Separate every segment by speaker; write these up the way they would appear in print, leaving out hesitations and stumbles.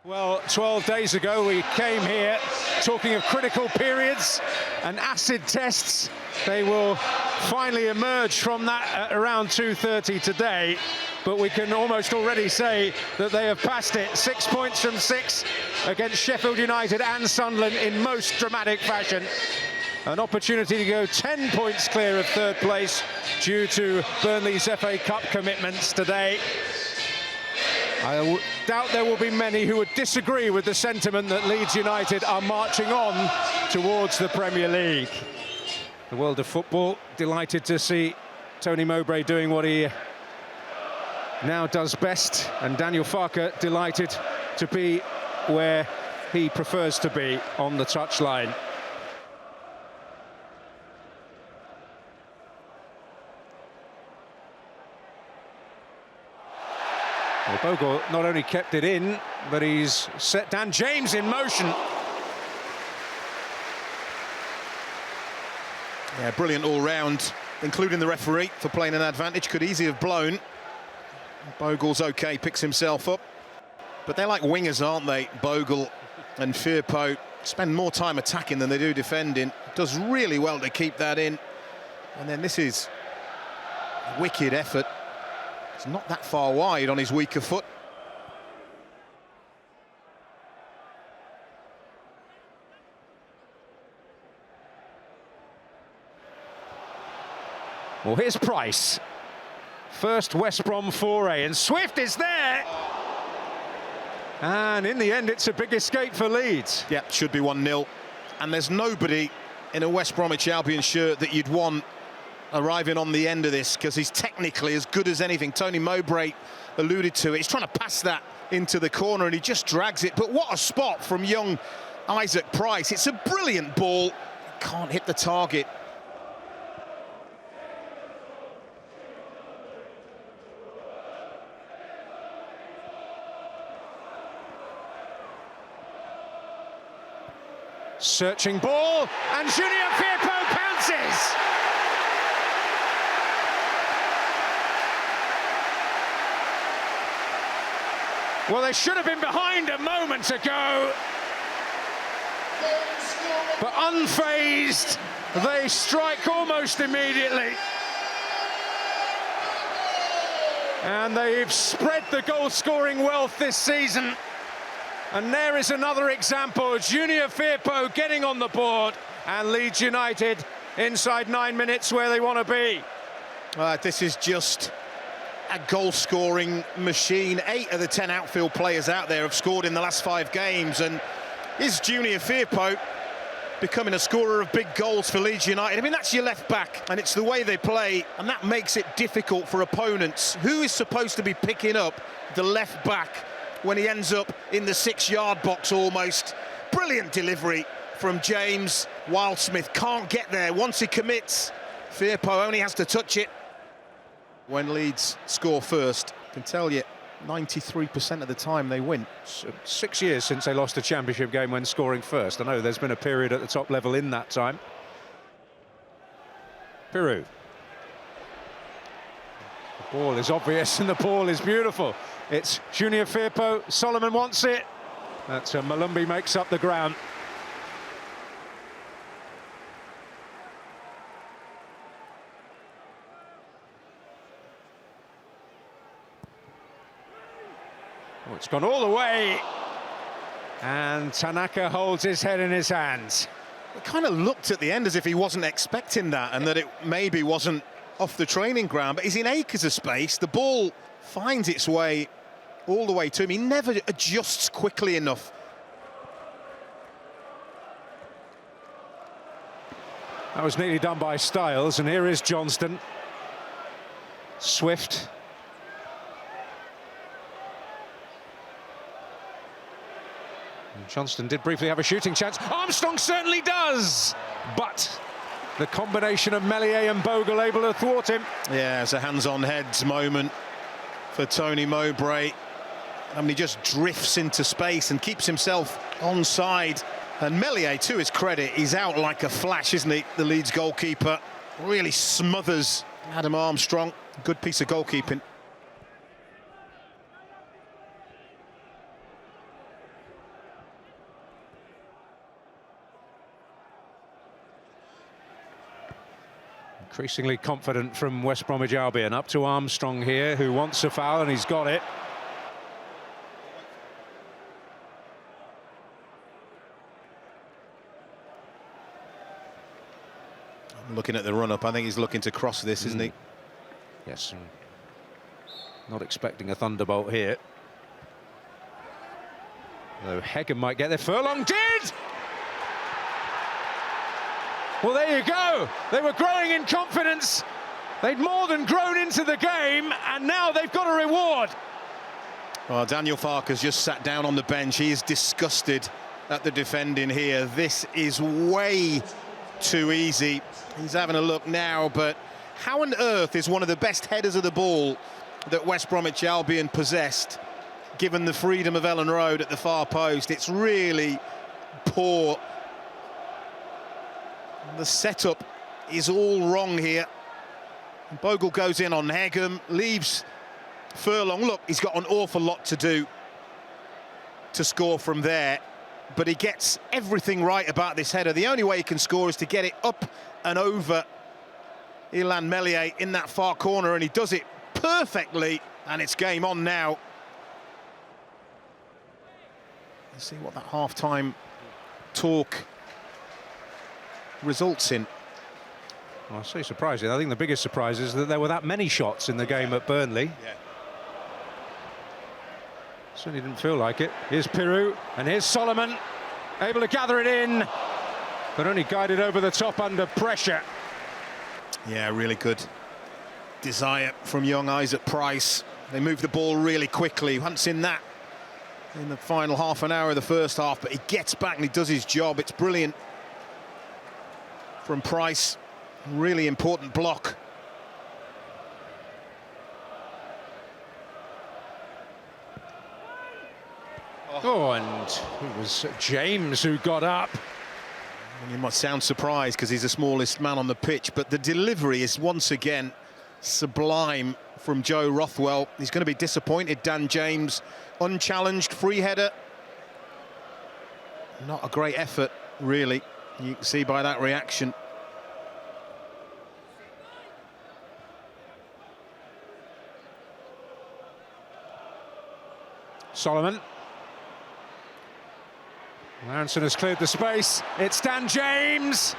Speaker 1: Well, 12 days ago we came here talking of critical periods and acid tests. They will finally emerge from that at around 2:30 today, but we can almost already say that they have passed it. 6 points from 6 against Sheffield United and Sunderland in most dramatic fashion. An opportunity to go 10 points clear of third place due to Burnley's FA Cup commitments today. I doubt there will be many who would disagree with the sentiment that Leeds United are marching on towards the Premier League. The world of football delighted to see Tony Mowbray doing what he now does best, and Daniel Farke delighted to be where he prefers to be, on the touchline. Well, Bogle not only kept it in, but he's set Dan James in motion.
Speaker 2: Yeah, brilliant all-round, including the referee for playing an advantage. Could easily have blown. Bogle's okay, picks himself up. But they're like wingers, aren't they? Bogle and Firpo spend more time attacking than they do defending. Does really well to keep that in. And then this is a wicked effort. It's not that far wide on his weaker foot.
Speaker 1: Well, here's Price. First West Brom foray, and Swift is there. And in the end, it's a big escape for Leeds.
Speaker 2: Yeah, should be 1-0. And there's nobody in a West Bromwich Albion shirt that you'd want arriving on the end of this, because he's technically as good as anything. Tony Mowbray alluded to it. He's trying to pass that into the corner and he just drags it. But what a spot from young Isaac Price. It's a brilliant ball. Can't hit the target.
Speaker 1: Searching ball, and Junior Firpo pounces. Well, they should have been behind a moment ago. But unfazed, they strike almost immediately. And they've spread the goal-scoring wealth this season. And there is another example, Junior Firpo getting on the board, and Leeds United inside 9 minutes where they want to be.
Speaker 2: This is just a goal-scoring machine. 8 of the 10 outfield players out there have scored in the last 5 games, and is Junior Firpo becoming a scorer of big goals for Leeds United? I mean, that's your left back, and it's the way they play, and that makes it difficult for opponents. Who is supposed to be picking up the left back when he ends up in the 6-yard box almost? Brilliant delivery from James. Wildsmith can't get there. Once he commits, Firpo only has to touch it. When Leeds score first, I can tell you 93% of the time they win.
Speaker 1: 6 years since they lost a championship game when scoring first. I know there's been a period at the top level in that time. Peru. The ball is obvious and the ball is beautiful. It's Junior Firpo. Solomon wants it. That's Malumbi makes up the ground. Oh, it's gone all the way. And Tanaka holds his head in his hands.
Speaker 2: It kind of looked at the end as if he wasn't expecting that, and that it maybe wasn't off the training ground, but he's in acres of space. The ball finds its way all the way to him. He never adjusts quickly enough.
Speaker 1: That was nearly done by Styles, and here is Johnston. Swift. And Johnston did briefly have a shooting chance. Armstrong certainly does, but the combination of Meslier and Bogle able to thwart him.
Speaker 2: Yeah, it's a hands-on heads moment for Tony Mowbray. I mean, he just drifts into space and keeps himself onside. And Meslier, to his credit, he's out like a flash, isn't he? The Leeds goalkeeper really smothers Adam Armstrong. Good piece of goalkeeping.
Speaker 1: Increasingly confident from West Bromwich Albion. Up to Armstrong here, who wants a foul, and he's got it.
Speaker 2: Looking at the run-up, I think he's looking to cross this, isn't he?
Speaker 1: Yes. Not expecting a thunderbolt here. Though Heggen might get there. Furlong did! Well, there you go. They were growing in confidence. They'd more than grown into the game, and now they've got a reward.
Speaker 2: Well, Daniel Farke's just sat down on the bench. He is disgusted at the defending here. This is way too easy. He's having a look now, but how on earth is one of the best headers of the ball that West Bromwich Albion possessed, given the freedom of Ellen Road at the far post? It's really poor. The setup is all wrong here. Bogle goes in on Heggen, leaves Furlong. Look, he's got an awful lot to do to score from there, but he gets everything right about this header. The only way he can score is to get it up and over Ilan Meslier in that far corner, and he does it perfectly, and it's game on now. Let's see what that half-time talk results in.
Speaker 1: Well, I say surprising. I think the biggest surprise is that there were that many shots in the game at Burnley.
Speaker 2: Yeah.
Speaker 1: Certainly didn't feel like it. Here's Pirou, and here's Solomon, able to gather it in, but only guided over the top under pressure.
Speaker 2: Yeah, really good desire from young Isaac Price. They move the ball really quickly. We haven't seen that in the final half an hour of the first half, but he gets back and he does his job. It's brilliant from Price. Really important block.
Speaker 1: Oh, and it was James who got up.
Speaker 2: And you might sound surprised because he's the smallest man on the pitch, but the delivery is once again sublime from Joe Rothwell. He's going to be disappointed, Dan James. Unchallenged free header. Not a great effort, really. You can see by that reaction.
Speaker 1: Solomon. Aronson has cleared the space. It's Dan James.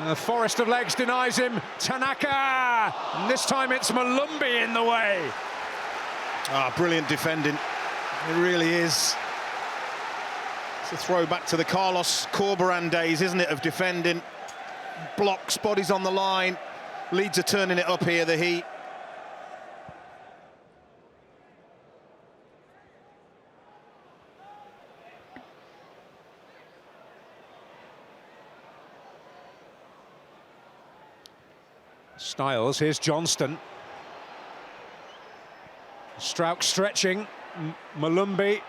Speaker 1: The forest of legs denies him. Tanaka. And this time it's Malumbi in the way.
Speaker 2: Ah, brilliant defending. It really is. It's a throwback to the Carlos Corberan days, isn't it, of defending. Blocks, bodies on the line. Leeds are turning it up here, the Heat.
Speaker 1: Styles, here's Johnston. Strauch stretching. Malumbi.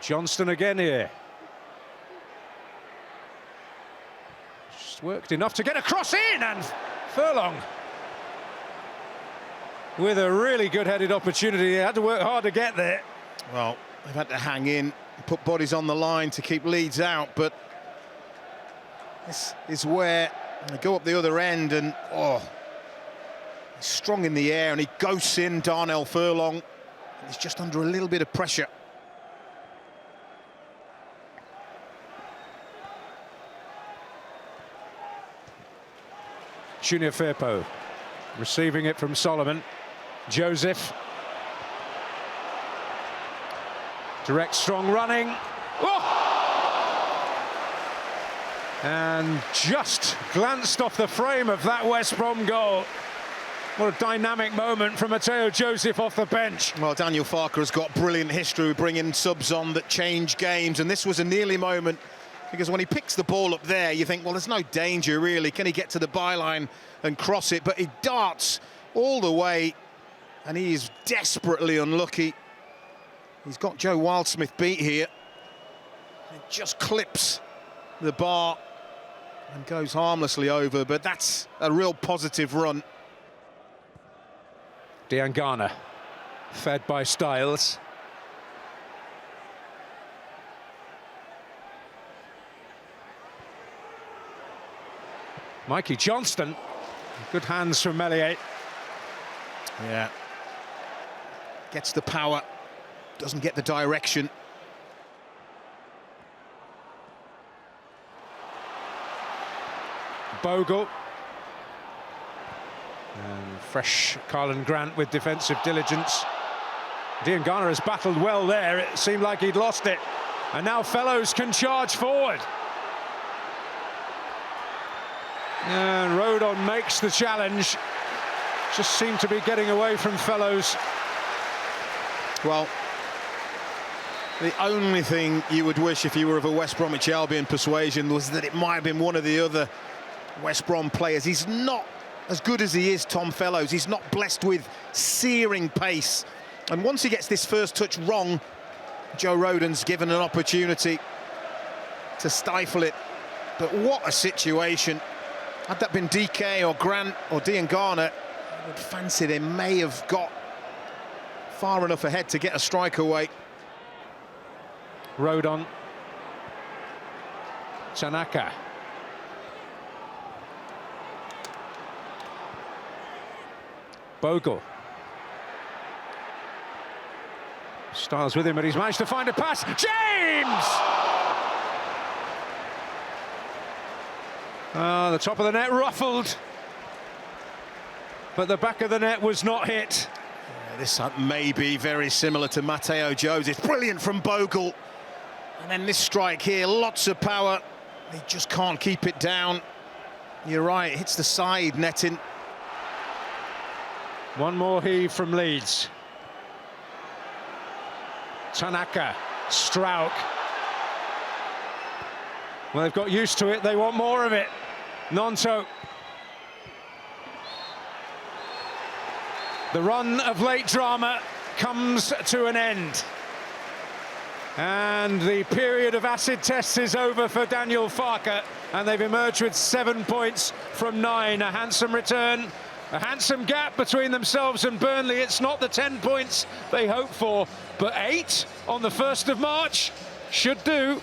Speaker 1: Johnston again here. Just worked enough to get a cross in, and Furlong with a really good-headed opportunity. He had to work hard to get there.
Speaker 2: Well, they've had to hang in, put bodies on the line to keep Leeds out, but this is where they go up the other end, and he's strong in the air, and he ghosts in Darnell Furlong. He's just under a little bit of pressure.
Speaker 1: Junior Firpo receiving it from Solomon. Joseph. Direct strong running. Oh! And just glanced off the frame of that West Brom goal. What a dynamic moment from Mateo Joseph off the bench.
Speaker 2: Well, Daniel Farke has got brilliant history with bringing subs on that change games, and this was a nearly moment, because when he picks the ball up there, you think, well, there's no danger, really. Can he get to the byline and cross it? But he darts all the way, and he is desperately unlucky. He's got Joe Wildsmith beat here. It just clips the bar and goes harmlessly over, but that's a real positive run.
Speaker 1: Diangana, fed by Styles. Mikey Johnston, good hands from Meslier.
Speaker 2: Yeah. Gets the power, doesn't get the direction.
Speaker 1: Bogle. And fresh Carlin Grant with defensive diligence. Garner has battled well there. It seemed like he'd lost it. And now Fellows can charge forward. And Rodon makes the challenge. Just seemed to be getting away from Fellows.
Speaker 2: Well, the only thing you would wish if you were of a West Bromwich Albion persuasion was that it might have been one of the other West Brom players. He's not as good as he is, Tom Fellows. He's not blessed with searing pace. And once he gets this first touch wrong, Joe Rodon's given an opportunity to stifle it. But what a situation. Had that been DK or Grant or Garner, I would fancy they may have got far enough ahead to get a strike away.
Speaker 1: Rodon. Tanaka. Bogle. Styles with him, but he's managed to find a pass. James! The top of the net ruffled, but the back of the net was not hit.
Speaker 2: Yeah, this may be very similar to Mateo Joe's. It's brilliant from Bogle. And then this strike here, lots of power. He just can't keep it down. You're right, it hits the side netting.
Speaker 1: One more heave from Leeds. Tanaka, Strauch. Well, they've got used to it, they want more of it. Nonto. The run of late drama comes to an end. And the period of acid tests is over for Daniel Farke, and they've emerged with 7 points from 9. A handsome return, a handsome gap between themselves and Burnley. It's not the 10 points they hoped for, but 8 on the 1st of March should do.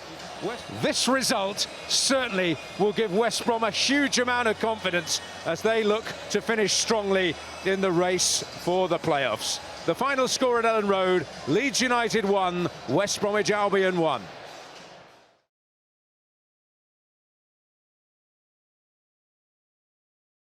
Speaker 1: This result certainly will give West Brom a huge amount of confidence as they look to finish strongly in the race for the playoffs. The final score at Ellen Road, Leeds United 1, West Bromwich Albion 1.